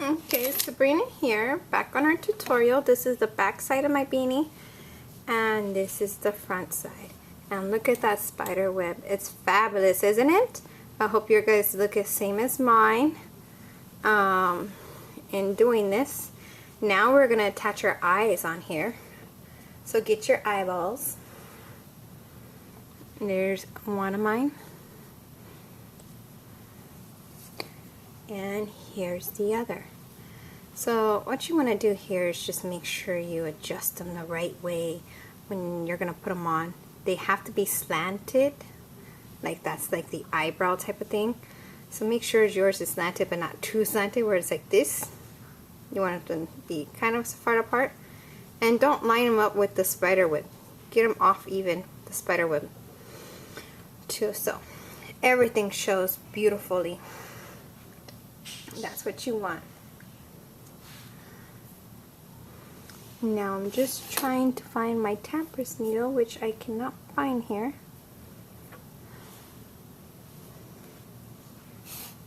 Okay, Sabrina here, back on our tutorial. This is the back side of my beanie, and this is the front side. And look at that spider web. It's fabulous, isn't it? I hope your guys look the same as mine in doing this. Now we're going to attach our eyes on here. So get your eyeballs. There's one of mine. And here's the other. So what you want to do here is just make sure you adjust them the right way when you're going to put them on. They have to be slanted, like that's like the eyebrow type of thing. So make sure yours is slanted but not too slanted where it's like this. You want it to be kind of far apart. And don't line them up with the spider web. Get them off even, the spider web too, so everything shows beautifully. That's what you want. Now I'm just trying to find my tapper's needle, which I cannot find here.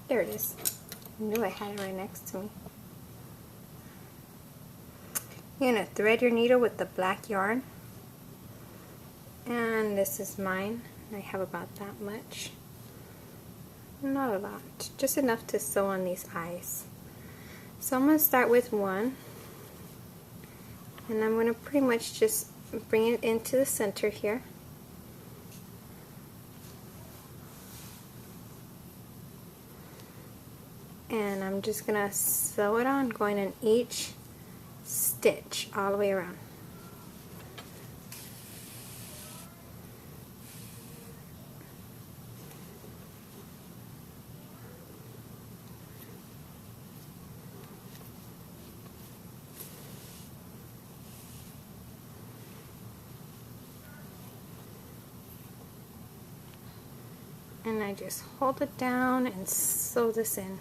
There it is. I knew I had it right next to me. You're going to thread your needle with the black yarn. And this is mine. I have about that much. Not a lot, just enough to sew on these eyes. So I'm going to start with one, and I'm going to pretty much just bring it into the center here. And I'm just going to sew it on, going in each stitch all the way around. And I just hold it down and sew this in.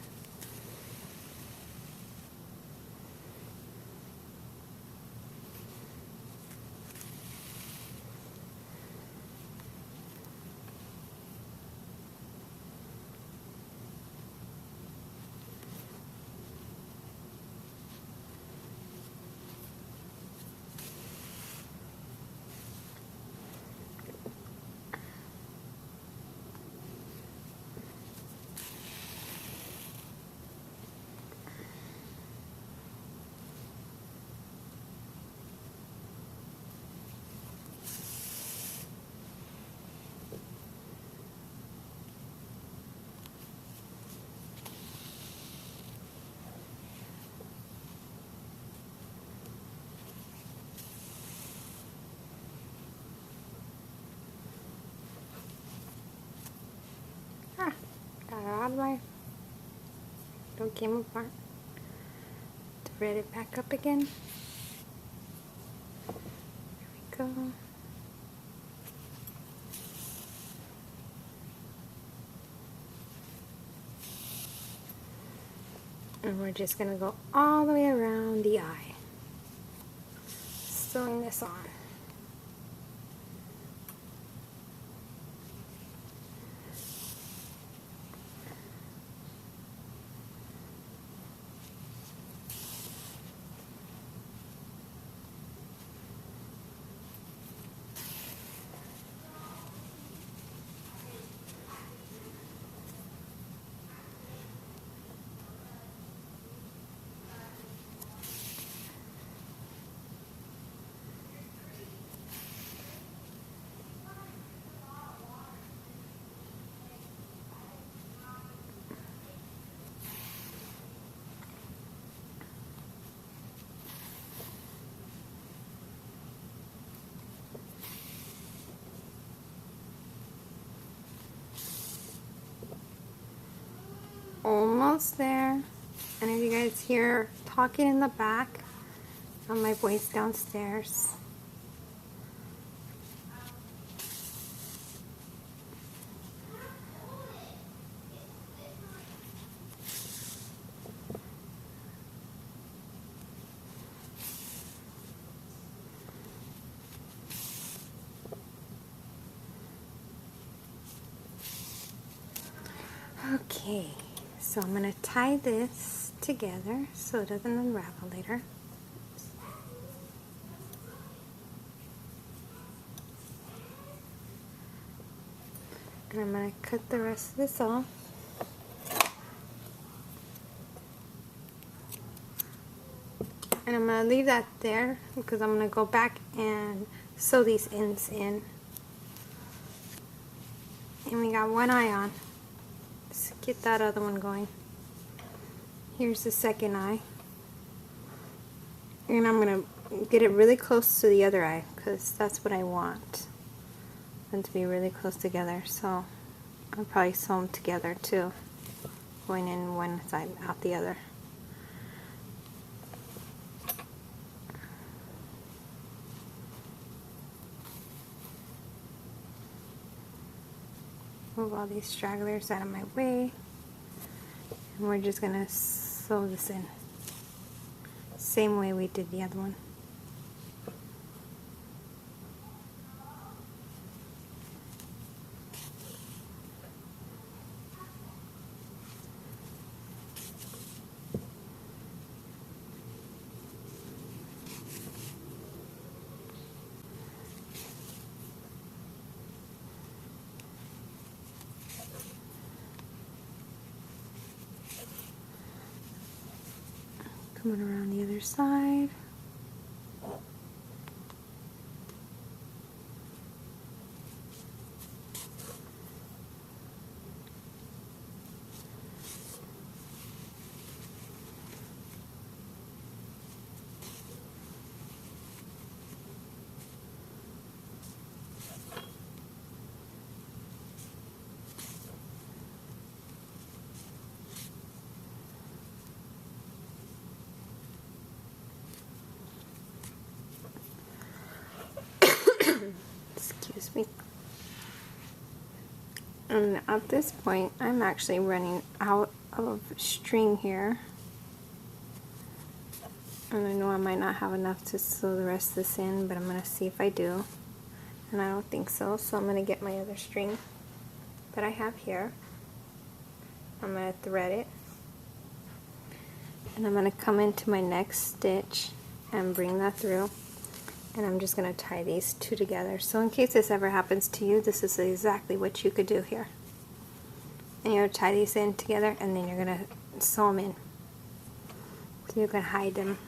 Got it out of my, don't came apart. Thread it back up again. There we go. And we're just going to go all the way around the eye, sewing this on. Almost there. And if you guys hear talking in the back, my voice downstairs. Okay, so I'm going to tie this together so it doesn't unravel later. And I'm going to cut the rest of this off. And I'm going to leave that there because I'm going to go back and sew these ends in. And we got one eye on. Let's get that other one going. Here's the second eye. And I'm going to get it really close to the other eye because that's what I want them to be really close together. So I'll probably sew them together too, going in one side, out the other. Move all these stragglers out of my way, and we're just gonna sew this in same way we did the other one. Coming around the other side. Excuse me. And at this point, I'm actually running out of string here. And I know I might not have enough to sew the rest of this in, but I'm going to see if I do. And I don't think so, so I'm going to get my other string that I have here. I'm going to thread it. And I'm going to come into my next stitch and bring that through. And I'm just going to tie these two together. So in case this ever happens to you, this is exactly what you could do here. And you're going to tie these in together, and then you're going to sew them in. So you can hide them.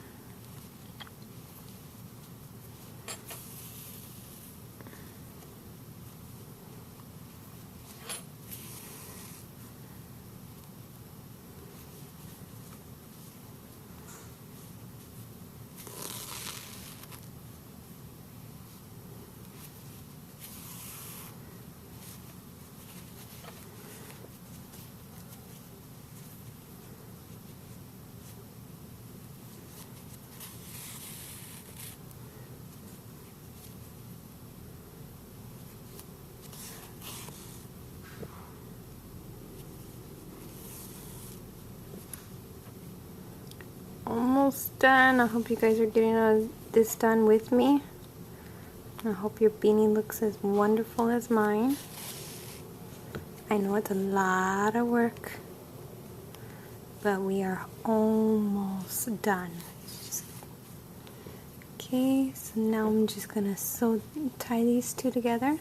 Almost done. I hope you guys are getting this done with me. I hope your beanie looks as wonderful as mine. I know it's a lot of work, but we are almost done. Okay, so now I'm just gonna tie these two together.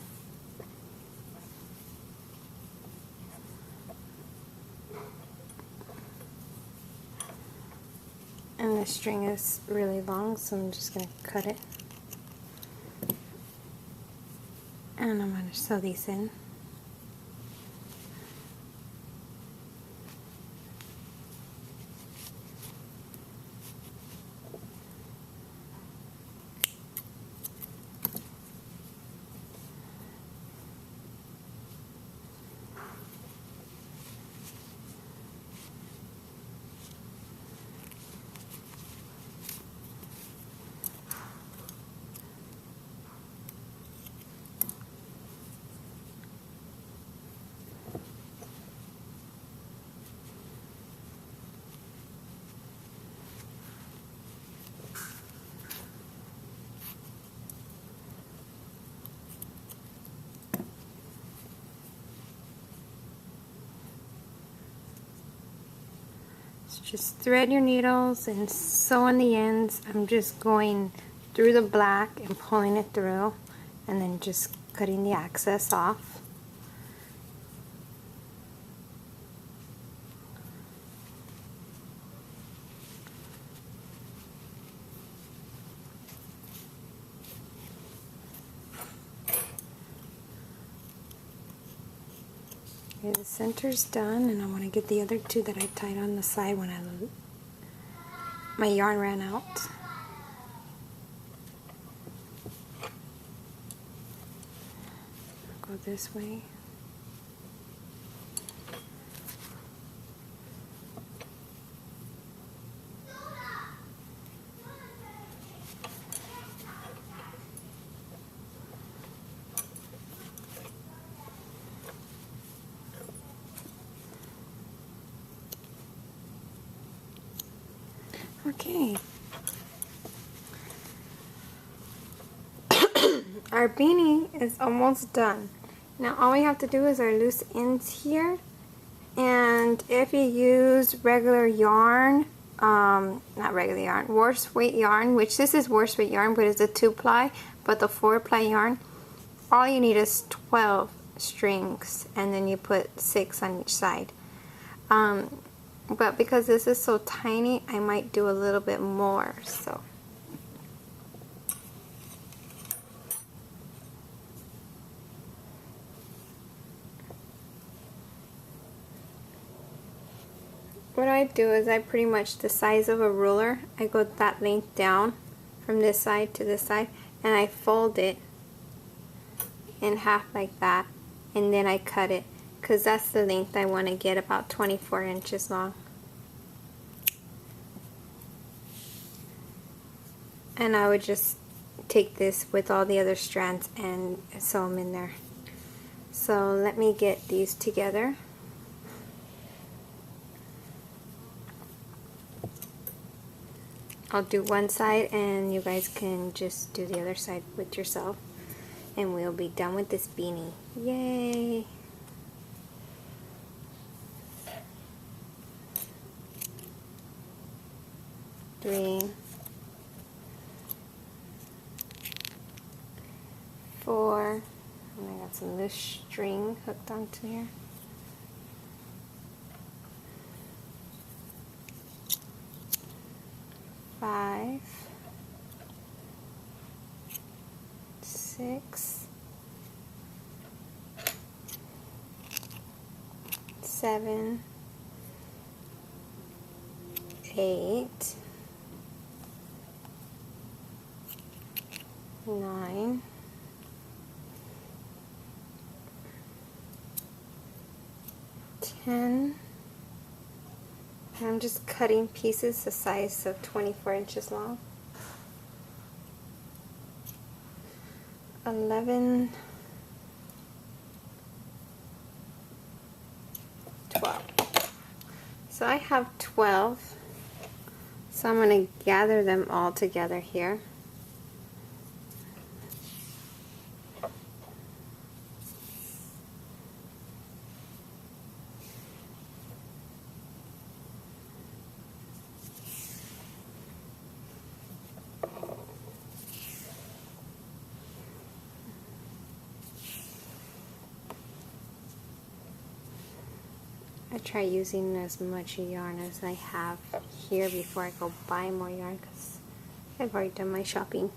And the string is really long, so I'm just going to cut it. And I'm going to sew these in. just thread your needles and sew on the ends. I'm just going through the black and pulling it through, and then just cutting the excess off. Okay, the center's done, and I want to get the other two that I tied on the side when my yarn ran out. Go this way. Okay. Our beanie is almost done. Now all we have to do is our loose ends here, and if you use regular yarn, not regular yarn, worst weight yarn, which this is worst weight yarn, but it's a 2-ply, but the 4-ply yarn, all you need is 12 strings, and then you put 6 on each side. But because this is so tiny, I might do a little bit more, so. What I do is I pretty much, the size of a ruler, I go that length down from this side to this side, and I fold it in half like that, and then I cut it, because that's the length I want to get, about 24 inches long. And I would just take this with all the other strands and sew them in there. So let me get these together. I'll do one side and you guys can just do the other side with yourself, and we'll be done with this beanie. Yay! Three, 4, and I got some loose string hooked onto here. 5, 6, 7, 8, 9, 10. And I'm just cutting pieces the size of 24 inches long. 11, 12. So I have 12. So I'm going to gather them all together here. I try using as much yarn as I have here before I go buy more yarn, because I've already done my shopping.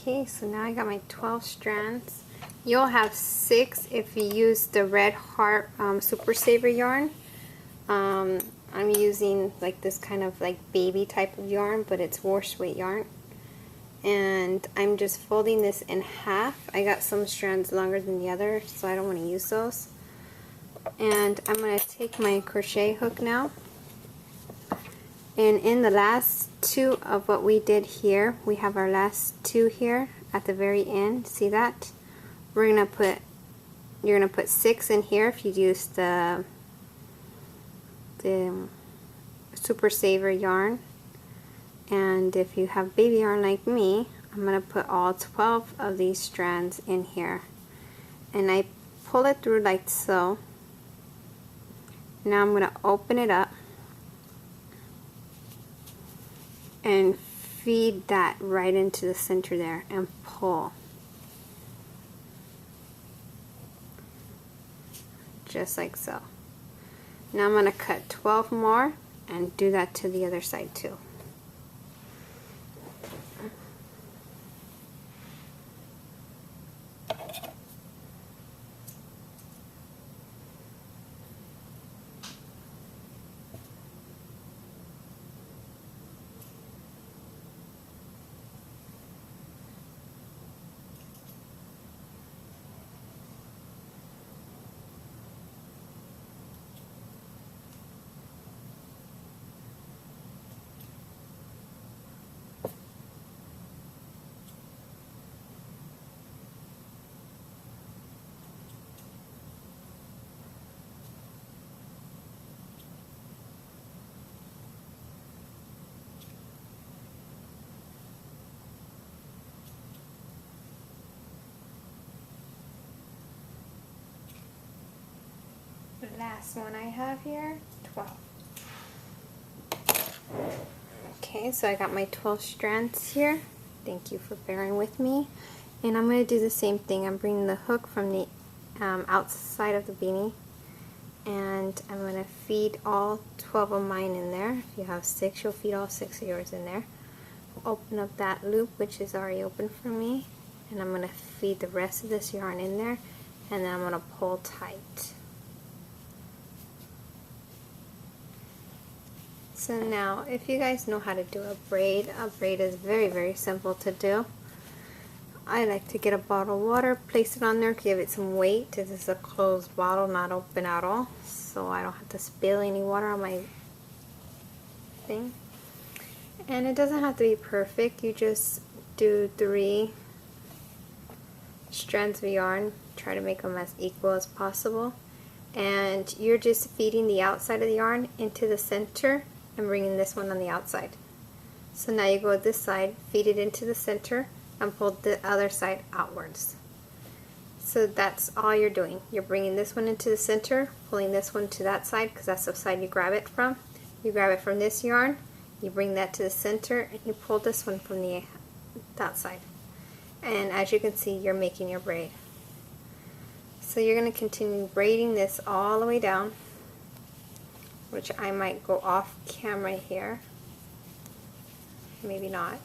Okay, so now I got my 12 strands. You'll have 6 if you use the Red Heart Super Saver yarn. I'm using like this kind of like baby type of yarn, but it's wash weight yarn. And I'm just folding this in half. I got some strands longer than the other, so I don't want to use those. And I'm going to take my crochet hook now. And in the last 2 of what we did here, we have our last 2 here at the very end. See that? You're gonna put 6 in here if you use the Super Saver yarn, and if you have baby yarn like me, I'm gonna put all 12 of these strands in here, and I pull it through like so. Now I'm gonna open it up and feed that right into the center there and pull. Just like so. Now I'm going to cut 12 more and do that to the other side too. The last one I have here, 12. Okay, so I got my 12 strands here. Thank you for bearing with me. And I'm going to do the same thing. I'm bringing the hook from the outside of the beanie, and I'm going to feed all 12 of mine in there. If you have 6, you'll feed all 6 of yours in there. Open up that loop, which is already open for me, and I'm going to feed the rest of this yarn in there, and then I'm going to pull tight. So now, if you guys know how to do a braid is very, very simple to do. I like to get a bottle of water, place it on there, give it some weight. This is a closed bottle, not open at all, so I don't have to spill any water on my thing. And it doesn't have to be perfect. You just do 3 strands of yarn, try to make them as equal as possible, and you're just feeding the outside of the yarn into the center and bringing this one on the outside. So now you go this side, feed it into the center, and pull the other side outwards. So that's all you're doing. You're bringing this one into the center, pulling this one to that side, because that's the side you grab it from. You grab it from this yarn, you bring that to the center, and you pull this one from the outside. And as you can see, you're making your braid. So you're going to continue braiding this all the way down, which I might go off camera here, maybe not.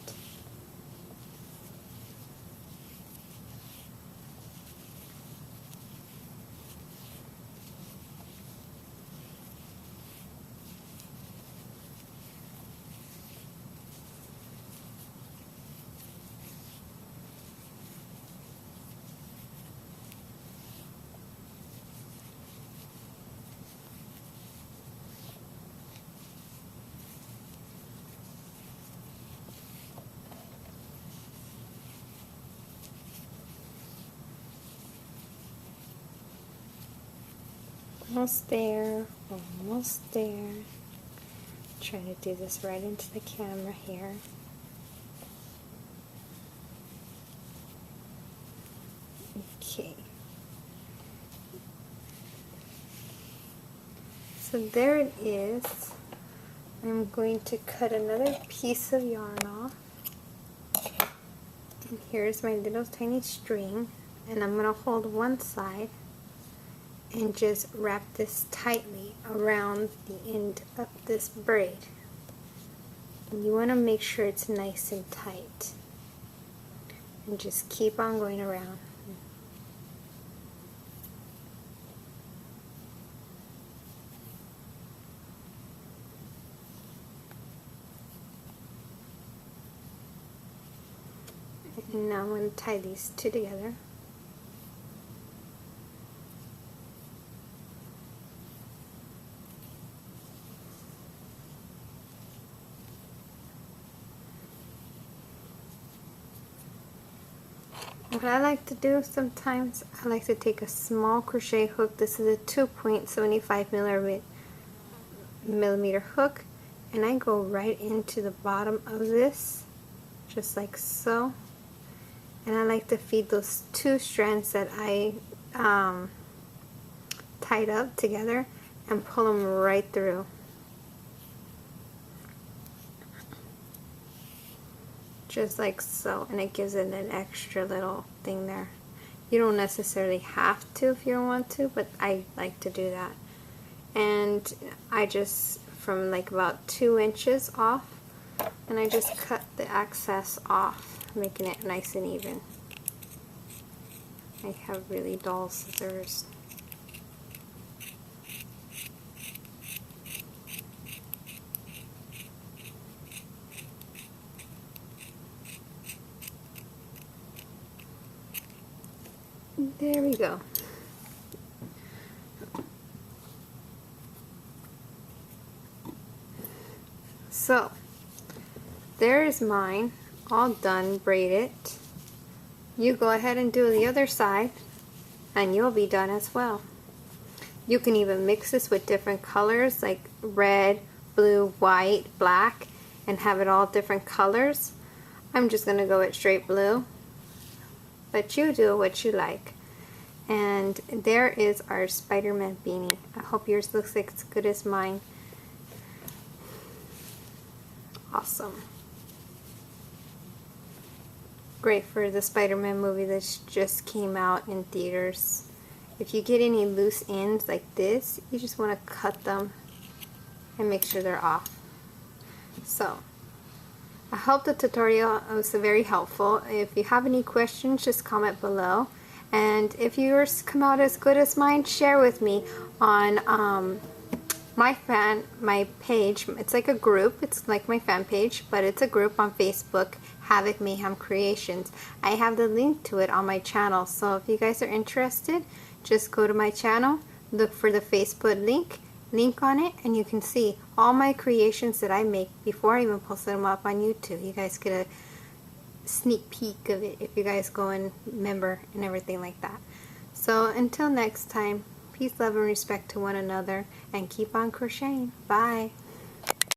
Almost there, almost there. Trying to do this right into the camera here. Okay. So there it is. I'm going to cut another piece of yarn off. And here's my little tiny string. And I'm going to hold one side and just wrap this tightly around the end of this braid. And you want to make sure it's nice and tight. And just keep on going around. And now I'm going to tie these two together. what I like to do sometimes, I like to take a small crochet hook. This is a 2.75 millimeter hook, and I go right into the bottom of this, just like so. And I like to feed those two strands that I tied up together and pull them right through. Just like so, and it gives it an extra little thing there. You don't necessarily have to if you don't want to, but I like to do that. And I just, from like about 2 inches off, and I just cut the excess off, making it nice and even. I have really dull scissors. There we go. So, there's mine, all done, braided. You go ahead and do the other side, and you'll be done as well. You can even mix this with different colors, like red, blue, white, black, and have it all different colors. I'm just going to go with straight blue, but you do what you like. And there is our Spider-Man beanie. I hope yours looks like as good as mine. Awesome. Great for the Spider-Man movie that just came out in theaters. If you get any loose ends like this, you just want to cut them and make sure they're off. So, I hope the tutorial was very helpful. If you have any questions, just comment below. And if yours come out as good as mine, share with me on my page. It's like a group. It's like my fan page, but it's a group on Facebook, Havoc Mayhem Creations. I have the link to it on my channel. So if you guys are interested, just go to my channel, look for the Facebook link on it, and you can see all my creations that I make before I even post them up on YouTube. You guys get a sneak peek of it if you guys go and member and everything like that. So until next time, peace, love, and respect to one another, and keep on crocheting. Bye.